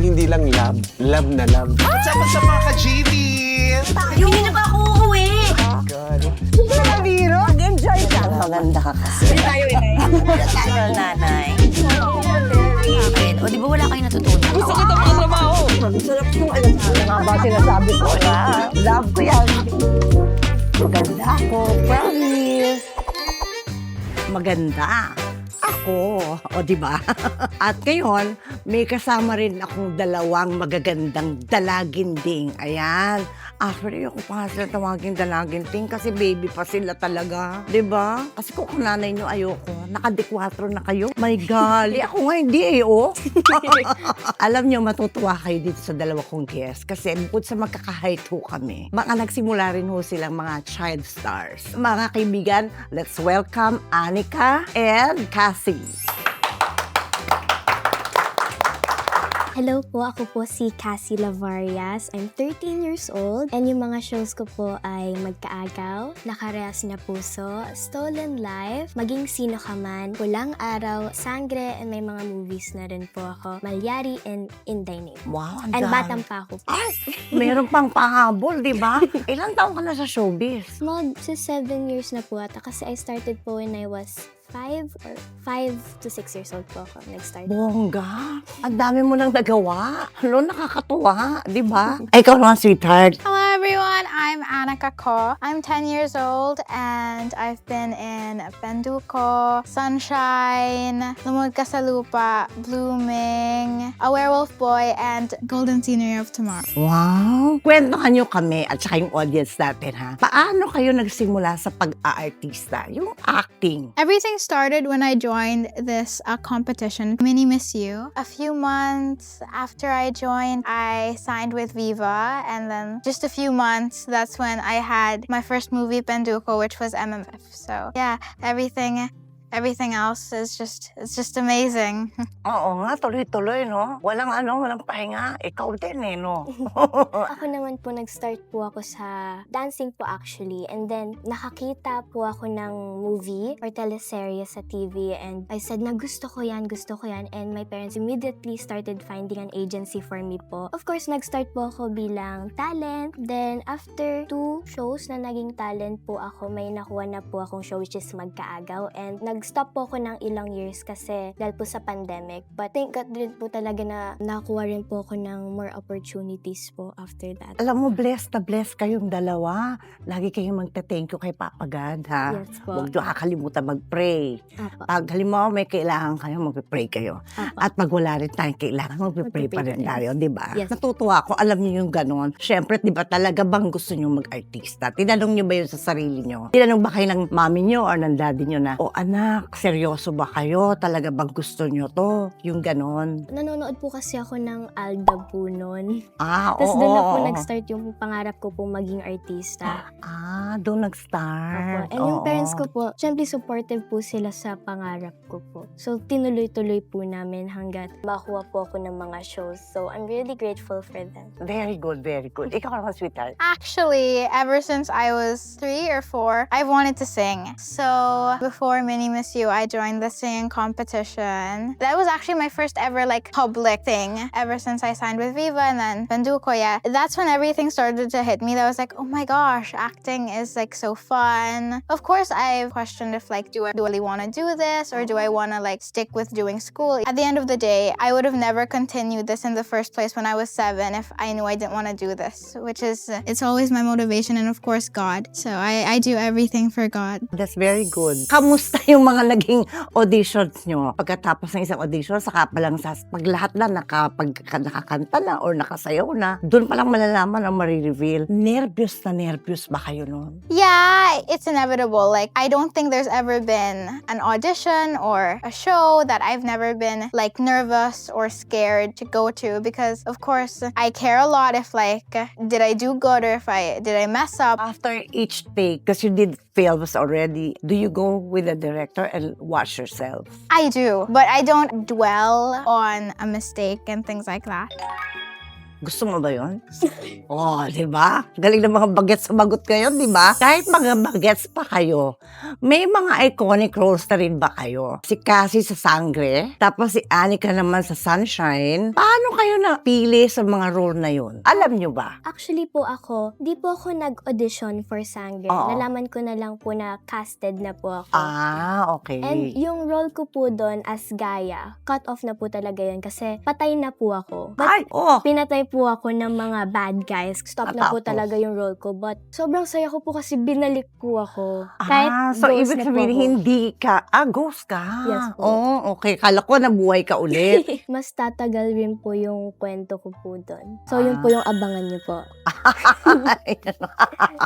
hindi lang love, love na love. What's up sa mga ka-GV? Hindi na ba ako uuwi? Biro, mag-enjoy ka. Maganda ka kasi. Hindi tayo inay. Tayo, nanay. Ayun. O, di ba wala kayong natutunan? Gusto kita mga trabaho. Sarap yung alam mo. Mga ba sinasabi ko na love ko yan. Maganda ako, promise. Maganda ako, o di ba? At ngayon, may kasama rin akong dalawang magagandang dalaginding. Ayan. Actually, ako pa nga sila tawagin dalaginding kasi baby pa sila talaga. Di ba? Kasi kung nanay nyo ayoko, naka-4 na kayo. My God. Ako nga hindi oh. Alam nyo, matutuwa kayo dito sa dalawa kong guest kasi bukod sa magkaka-height ho kami, baka nagsimula rin ho silang mga child stars. Mga kaibigan, let's welcome Anika and Cassie. Hello po, ako po si Cassie Lavarias. I'm 13 years old and yung mga shows ko po ay Magkaagaw, Nakarehas na Puso, Stolen Life, Maging Sino Ka Man, Pulang Araw, Sangre, and may mga movies na rin po ako, Malyari and In Thy Name. Wow, ang And dami. Batang pa ako po. Ay, meron pang pahabol, di ba? Ilang taon ka na sa showbiz? Mag 7 years na po ata kasi I started po when I was 5 to 6 years old po ako nag-start. Bongga, ang dami mo nang nagawa. Halo, nakakatuwa, di ba? Ikaw naman, sweetheart. Hello everyone, I'm Anika Ko. I'm 10 years old and I've been in Penduko, Sunshine, Lumod Ka Sa Lupa, Blooming, A Werewolf Boy, and Golden Scenery of Tomorrow. Wow! Kwentuhan nyo kami at saka yung audience natin, ha? Paano kayo nagsimula sa pag-aartista? Yung acting. Everything started when I joined this competition, Mini Miss You. A few months after I joined, I signed with Viva, and then just a few months, that's when I had my first movie, Penduko, which was MMF. So yeah, everything else is just amazing. Oo nga, tuloy-tuloy, no? Walang pahinga. Ikaw din, eh, no? Ako naman po, nag-start po ako sa dancing po actually. And then, nakakita po ako ng movie or teleserye sa TV. And I said na gusto ko yan. And my parents immediately started finding an agency for me po. Of course, nag-start po ako bilang talent. Then, after 2 shows na naging talent po ako, may nakuha na po akong show which is Magkaagaw. And nag-stop po ako ng ilang years kasi dahil po sa pandemic. But thank God din po talaga na nakuha rin po ako ng more opportunities po after that. Alam mo, blessed na blessed kayong dalawa. Lagi kayong magta-thank you kay Papa God, ha? Yes po. Huwag nyo kakalimutan mag-pray. Apo. Pag halimbawa may kailangan kayo, mag-pray kayo. Apo. At pag wala rin tayong kailangan, mag-pray pa rin tayo, di ba? Yes. Natutuwa ako, alam niyo yung ganon. Siyempre, di ba talaga bang gusto niyo mag-artista? Tinanong niyo ba yun sa sarili niyo? Tinanong ba kayo ng mami niyo or ng daddy niyo na, o anak, seryoso ba kayo? Talaga bang gusto niyo to? Yung ganon. Nanonood po kasi ako ng Alda po noon. Oo. Tapos doon na po nag-start yung pangarap ko po maging artista. Doon Opo. nag-start. And yung Oo. parents ko po, syempre supportive po sila sa pangarap ko po. So tinuloy-tuloy po namin hanggat makuha po ako ng mga shows. So I'm really grateful for them. Very good, very good. Ikaw naman, sweetheart. Actually, ever since I was 3 or 4, I've wanted to sing. So before Mini Miss You, I joined the singing competition. That was actually my first ever like public thing ever since I signed with Viva and then Penduko. Yeah, that's when everything started to hit me. That was like, oh my gosh, acting is like so fun. Of course, I've questioned if like, do I really want to do this or do I want to like stick with doing school? At the end of the day, I would have never continued this in the first place when I was 7 if I knew I didn't want to do this, which is, it's always my motivation and of course God. So I do everything for God. That's very good. Kamusta yung mga naging auditions nyo? Pagkatapos ng isang audition, saka pa lang pag lahat na nakakanta na or nakasayaw na, doon pa lang malalaman o marireveal. Nervyos ba kayo noon? Yeah, it's inevitable. Like, I don't think there's ever been an audition or a show that I've never been like nervous or scared to go to because of course I care a lot if like, did I do good or did I mess up? After each take, because you did films already, do you go with the director and watch yourself? I do, but I don't dwell on a mistake and things like that. Gusto mo ba yun? Oh, di ba? Galing ng mga bagets sumagot kayo, di ba? Kahit mga bagets pa kayo, may mga iconic roles na rin ba kayo? Si Cassie sa Sangre, tapos si Anika naman sa Sunshine. Paano kayo napili sa mga role na yun? Alam nyo ba? Actually po ako, di po ako nag-audition for Sangre. Oo. Nalaman ko na lang po na casted na po ako. Ah, okay. And yung role ko po doon as Gaia, cut off na po talaga yun kasi patay na po ako. But Ay, oh. pinatay po ako ng mga bad guys. Stop na po Tapos? talaga yung role ko. But sobrang saya ko po kasi binalik po ako. Kahit So ghost ibig na po sabihin, ako. hindi ka, ghost ka. Yes po. Oh, okay. Kala ko nabuhay ka ulit. Mas tatagal rin po yung kwento ko po doon. So yun po yung abangan niyo po.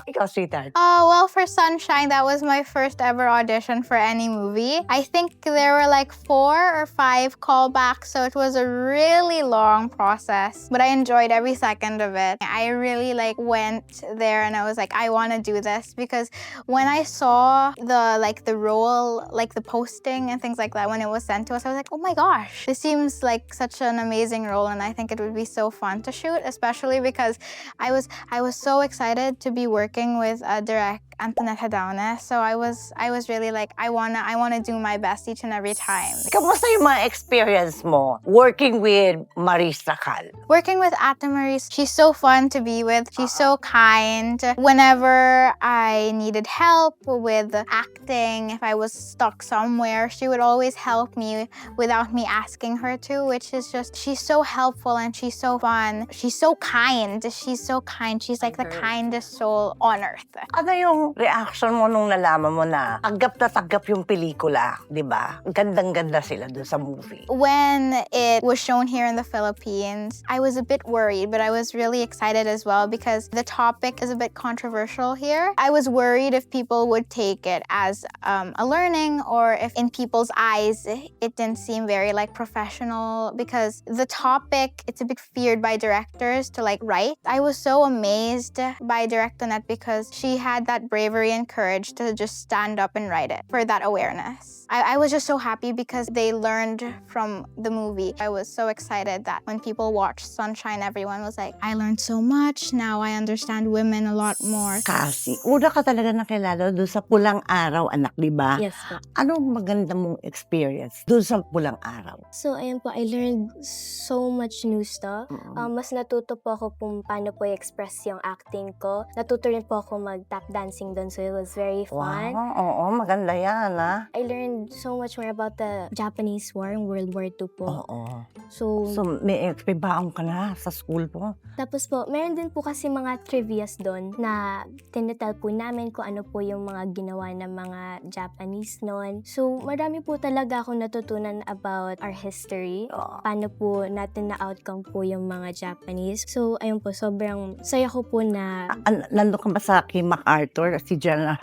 Ikaw, sweetheart. Well, for Sunshine, that was my first ever audition for any movie. I think there were like 4 or 5 callbacks, so it was a really long process. But I enjoyed every second of it. I really went there and I was like, I want to do this because when I saw the role, the posting and things like that when it was sent to us, I was like, oh my gosh, this seems like such an amazing role, and I think it would be so fun to shoot, especially because I was so excited to be working with direct Antoinette Hadaune. So I was really like, I wanna do my best each and every time. Kamusta yung mga experience mo working with Maris Racal? Working with Ate Maurice, she's so fun to be with. She's so kind. Whenever I needed help with acting, if I was stuck somewhere, she would always help me without me asking her to, which is just, she's so helpful and she's so fun. She's so kind. She's like the kindest soul on earth. Ano yung reaction mo nung nalaman mo na tanggap yung pelikula, di ba? Gandang-ganda sila dun sa movie. When it was shown here in the Philippines, I was a bit worried, but I was really excited as well because the topic is a bit controversial here. I was worried if people would take it as a learning or if in people's eyes it didn't seem very professional because the topic, it's a bit feared by directors to write. I was so amazed by Director Net because she had that bravery and courage to just stand up and write it for that awareness. I was just so happy because they learned from the movie. I was so excited that when people watched Sunshine, everyone was like, I learned so much. Now I understand women a lot more. Kasi, una ka talaga nakilala doon sa Pulang Araw, anak, di ba? Yes po. Anong maganda mong experience doon sa Pulang Araw? So, ayun po, I learned so much new stuff. Mas natuto po ako kung paano po i-express yung acting ko. Natuto rin po ako mag-tap dancing doon, so it was very fun. Wow, oo, maganda yan, ha? I learned so much more about the Japanese War, World War II po. Oo. So, may baon ka na sa school po. tapos po, meron din po kasi mga trivias doon na tinitel po namin kung ano po yung mga ginawa ng mga Japanese noon. So, marami po talaga akong natutunan about our history. Paano po natin na-outcome po yung mga Japanese. So, ayun po, sobrang saya ko po na... Nandun ka ba sa kay MacArthur, si General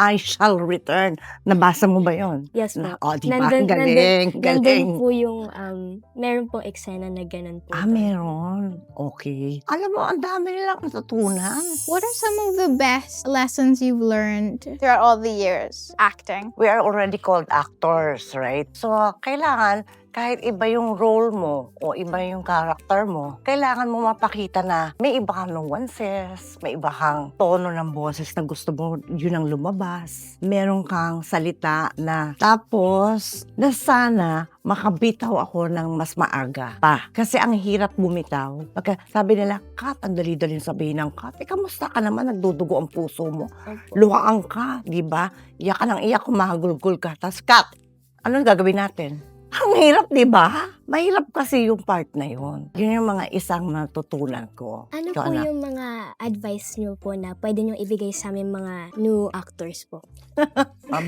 I Shall Return? Nabasa mo ba yon? Yes po. Di ba? Galing. Nandun po yung, meron pong eksena na ganun po. Meron. Okay. Alam mo, ang dami nilang natutunan. What are some of the best lessons you've learned throughout all the years acting? We are already called actors, right? So, kailangan kahit iba yung role mo o iba yung character mo, kailangan mo mapakita na may iba kang nuances, may iba kang tono ng boses na gusto mo yun ang lumabas. Meron kang salita na tapos na sana makabitaw ako ng mas maaga pa. Kasi ang hirap bumitaw. Pagka sabi nila, Kat, ang dali-dali sabihin ng Kat, kamusta ka naman? Nagdudugo ang puso mo. Luhaan ka, di ba? Iyak ka ng iyak, kumahagulgul ka. Tapos, Kat, anong gagawin natin? Ang hirap, di ba? Mahirap kasi yung part na yun. Yun yung mga isang natutunan ko. Ano po yung mga advice nyo po na pwede nyo ibigay sa aming mga new actors po?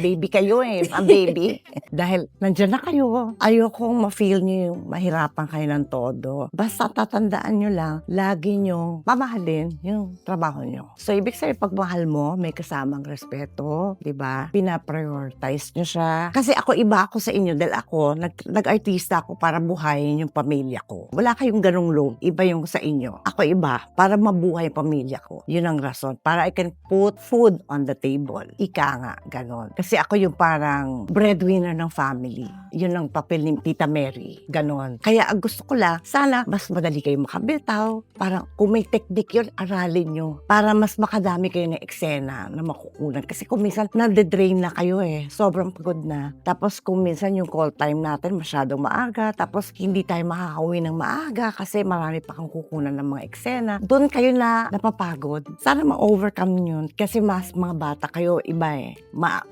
Baby kayo baby. Dahil nandyan na kayo. Ayokong ma-feel nyo yung mahirapan kayo ng todo. Basta tatandaan nyo lang, lagi nyo mamahalin yung trabaho nyo. So, ibig sabihin, pag mahal mo, may kasamang respeto, di ba? Pinaprioritize nyo siya. Kasi iba ako sa inyo dahil ako, nag-artista ako para buhayin yung pamilya ko. Wala kayong ganong load. Iba yung sa inyo. Ako iba, para mabuhay yung pamilya ko. Yun ang rason. Para I can put food on the table. Ika nga, ganon. Kasi ako yung parang breadwinner ng family. Yun ang papel ni Tita Mary. Ganon. Kaya ang gusto ko lang, sana mas madali kayo makabitaw. Parang kung may technique yun, aralin nyo. Para mas makadami kayo ng eksena na makukunan. Kasi kung minsan, nade-drain na kayo eh. Sobrang pagod na. Tapos kung minsan yung call time natin masyadong maaga. Tapos hindi tayo makakauwi ng maaga kasi marami pa kang kukunan ng mga eksena. Doon kayo na napapagod. Sana ma-overcome yun. Kasi mas mga bata kayo, iba eh.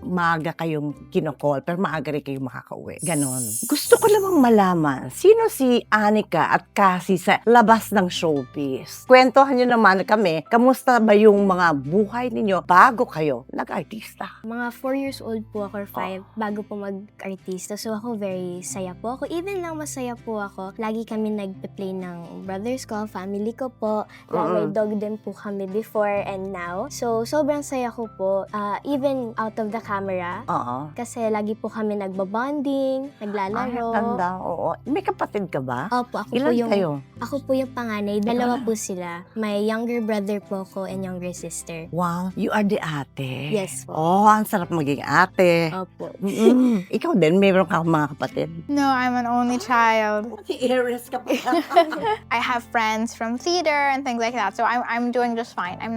Maaga kayong kinokall, pero maaga rin kayong makakauwi. Ganon. Gusto ko lamang malaman, sino si Anika at Cassie sa labas ng showbiz? Kwentuhan nyo naman kami, kamusta ba yung mga buhay ninyo bago kayo nag-artista? Mga 4 years old po ako or 5 bago po mag-artista. So ako very saya po ako. Even lang masaya po ako, lagi kami nagpe-play ng brothers ko, family ko po. May dog din po kami before and now. So sobrang saya ko po. Even out of the camera. Oo. Kasi lagi po kami nagbabonding, naglalaro. Tanda, oo. May kapatid ka ba? Opo, Ilan kayo? Ako po yung panganay. Dalawa po sila. May younger brother po ako and younger sister. Wow, you are the ate. Yes po. Oh, ang sarap maging ate. Opo. Ikaw din, mayroon ka mga kapatid. No, I'm an only child. Heiress ka pa. I have friends from theater and things like that, so I'm doing just fine. I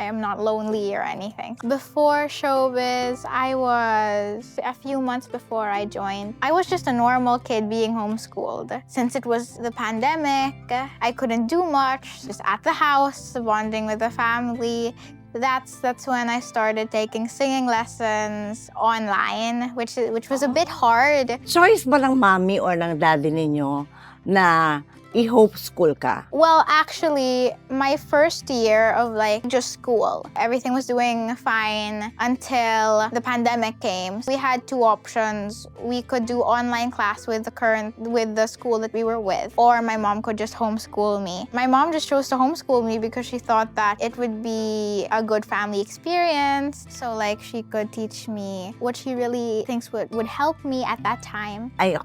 am not lonely or anything. Before showbiz, I was a few months before I joined. I was just a normal kid being homeschooled. Since it was the pandemic, I couldn't do much. Just at the house, bonding with the family. That's when I started taking singing lessons online, which was a bit hard. Choice ba ng mommy or ng daddy ninyo na i-homeschool ka? Well, actually, my first year of like just school, everything was doing fine until the pandemic came. We had two options. We could do online class with the school that we were with, or my mom could just homeschool me. My mom just chose to homeschool me because she thought that it would be a good family experience. So like she could teach me what she really thinks would help me at that time. I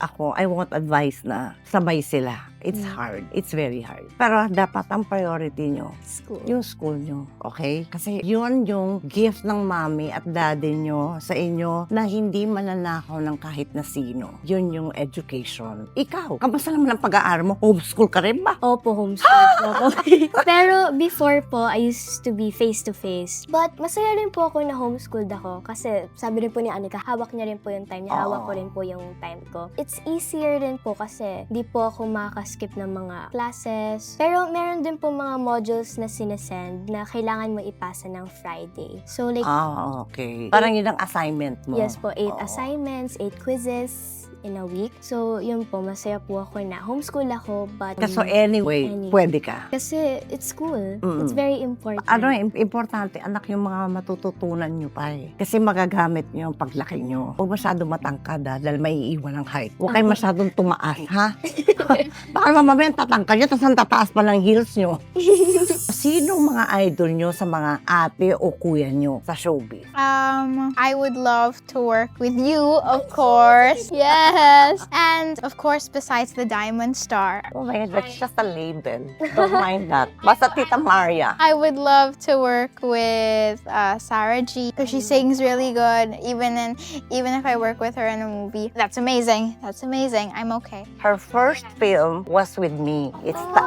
want advice na sabay sila. It's hard. It's very hard. Pero dapat ang priority nyo, yung school nyo. Okay? Kasi yun yung gift ng mommy at daddy nyo sa inyo na hindi mananakaw ng kahit na sino. Yun yung education. Ikaw, kamusta naman ang pag-aaral mo? Homeschool ka rin ba? Opo, homeschool po ako. Pero before po, I used to be face-to-face. But masaya rin po ako na homeschooled ako kasi sabi rin po ni Anika, hawak niya rin po yung time niya, hawak ko rin po yung time ko. It's easier rin po kasi di po ako skip ng mga classes. Pero meron din po mga modules na sinesend na kailangan mo ipasa ng Friday. So like, okay. Parang yun ang assignment mo. yes po, 8 assignments, 8 quizzes in a week. So yun po, masaya po ako na homeschool ako, but So anyway, pwede ka. kasi it's school. It's very important. Ano, importante, anak yung mga matututunan nyo pa eh. Kasi magagamit nyo ang paglaki nyo. Huwag masyadong matangkad dahil may iiwan ang height. Huwag kayo masyadong tumaas, ha? Baka mamaya tatangkad nyo, tapos ang tataas pa ng heels nyo. Sinong mga idol nyo sa mga ate o kuya nyo sa showbiz? I would love to work with you, of course. Yes. And of course, besides the Diamond Star, Oh my God, that's just a label. Don't mind that. Basta Tita Maria. I would love to work with Sarah G because she sings really good. Even if I work with her in a movie, that's amazing. That's amazing. I'm okay. Her first film was with me.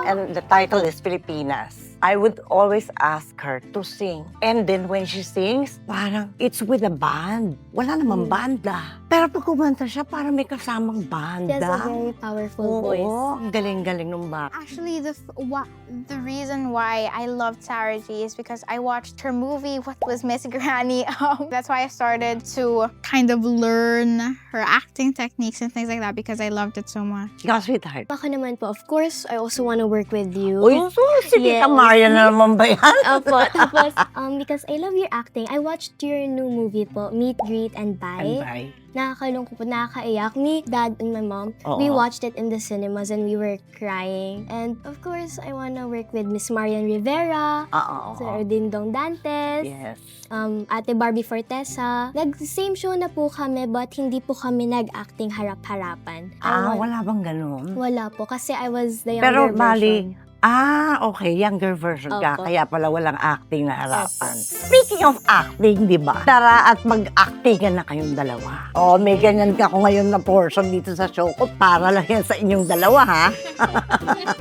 And the title is Filipinas. I would always ask her to sing. And then when she sings, parang it's with a band. Wala namang banda. Pero pag kumanta siya, parang may kasamang banda. She has a very powerful voice. Oo, ang galing-galing nung ba. Actually, the reason why I loved Sarah G is because I watched her movie, What Was Miss Granny? That's why I started to kind of learn her acting techniques and things like that because I loved it so much. Ikaw, sweetheart. Ako naman po, of course, I also want to work with you. Uy, sige Yeah. ka, Maria na naman ba yan? Opo, tapos, because I love your acting, I watched your new movie po, Meet, Greet, and Bye. Bye. Nakakalungkot po, nakakaiyak. Me, dad, and my mom, Oo. we watched it in the cinemas and we were crying. And of course, I wanna work with Miss Marian Rivera, Oo. Sir Dingdong Dantes, Yes. Ate Barbie Fortesa. Nag-same show na po kami but hindi po kami nag-acting harap-harapan. Wala bang ganun? Wala po kasi I was the younger Pero version. bali, okay, younger version ka, Opo. kaya pala walang acting na harapan. Speaking of acting, di ba? Tara at mag-actingan na kayong dalawa. May ganyan ka ko ngayon na portion dito sa show ko, para lang yan sa inyong dalawa, ha?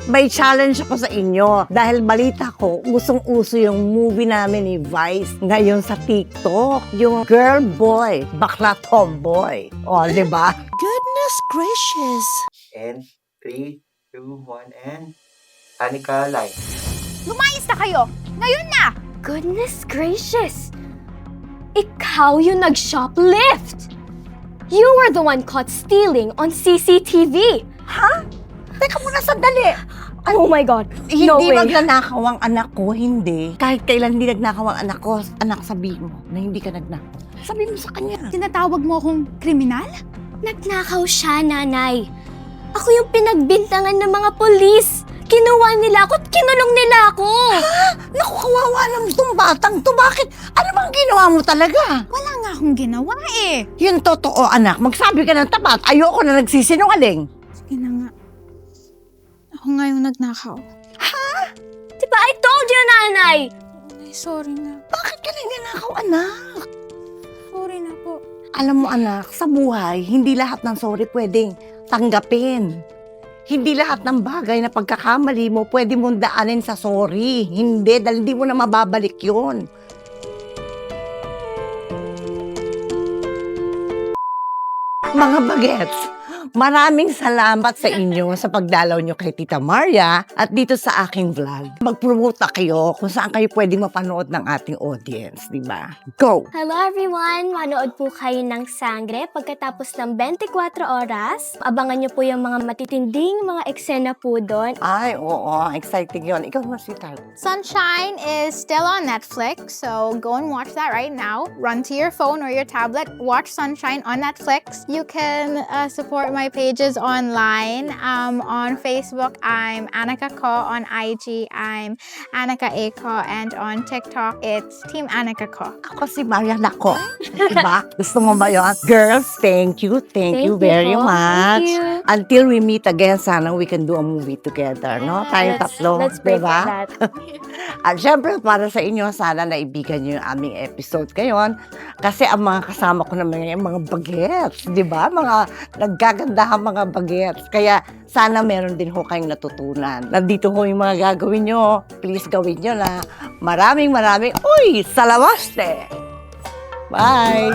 May challenge ako sa inyo, dahil balita ko, usong-uso yung movie namin ni Vice ngayon sa TikTok, yung Girl Boy, Bakla Tomboy. Di ba? Goodness gracious! And 3, 2, 1, and... Anika, live. Lumayas na kayo! Ngayon na! Goodness gracious! Ikaw yung nag-shoplift! You were the one caught stealing on CCTV! Teka muna, sandali! Oh my God! Hindi No way! magnanakaw ang anak ko, hindi. Kahit kailan hindi nagnakaw ang anak ko, anak, sabihin mo na hindi ka nagnakaw. Sabihin mo sa kanya. Tinatawag mo akong kriminal? Nagnakaw siya, nanay. Ako yung pinagbintangan ng mga polis. Kinuha nila ako at kinulong nila ako. Naku, kawawa naman itong batang to. Bakit? Ano bang ginawa mo talaga? Wala nga akong ginawa eh. Yun totoo, anak. Magsabi ka ng tapat. Ayoko na nagsisinungaling. Sige na nga. Ako nga yung nagnakaw. Diba, I told you, nanay. Ay, sorry na. Bakit ka nagnanakaw, anak? Sorry na po. Alam mo, anak, sa buhay, hindi lahat ng sorry pwedeng tanggapin. Hindi lahat ng bagay na pagkakamali mo pwede mong daanin sa sorry. Hindi, dahil hindi mo na mababalik yun. Mga bagets, maraming salamat sa inyo sa pagdalaw nyo kay Tita Maria at dito sa aking vlog. Mag-promote na kayo kung saan kayo pwedeng mapanood ng ating audience, di ba? Go! Hello everyone! Manood po kayo ng Sangre pagkatapos ng 24 oras. Abangan nyo po yung mga matitinding mga eksena po doon. Ay, oo, exciting yun. Ikaw mo, sweetheart. Sunshine is still on Netflix, so go and watch that right now. Run to your phone or your tablet, watch Sunshine on Netflix. You can support my pages online. On Facebook, I'm Anika Ko. On IG, I'm Anika A. Ko. And on TikTok, it's Team Anika Ko. Ako si Maria Nako. Diba? Gusto mo ba yun? Girls, thank you. Thank you very po. much. Thank you. Until we meet again, sana we can do a movie together, no? Tayong tatlo. Let's pray for diba? that. At syempre, para sa inyo, sana naibigan nyo yung aming episode ngayon. Kasi ang mga kasama ko naman yung mga bagets, di ba? Mga naggagandahang mga bagets. Kaya sana meron din ho kayong natutunan. Nandito ho yung mga gagawin nyo. Please gawin nyo na. Maraming, salawaste! Bye!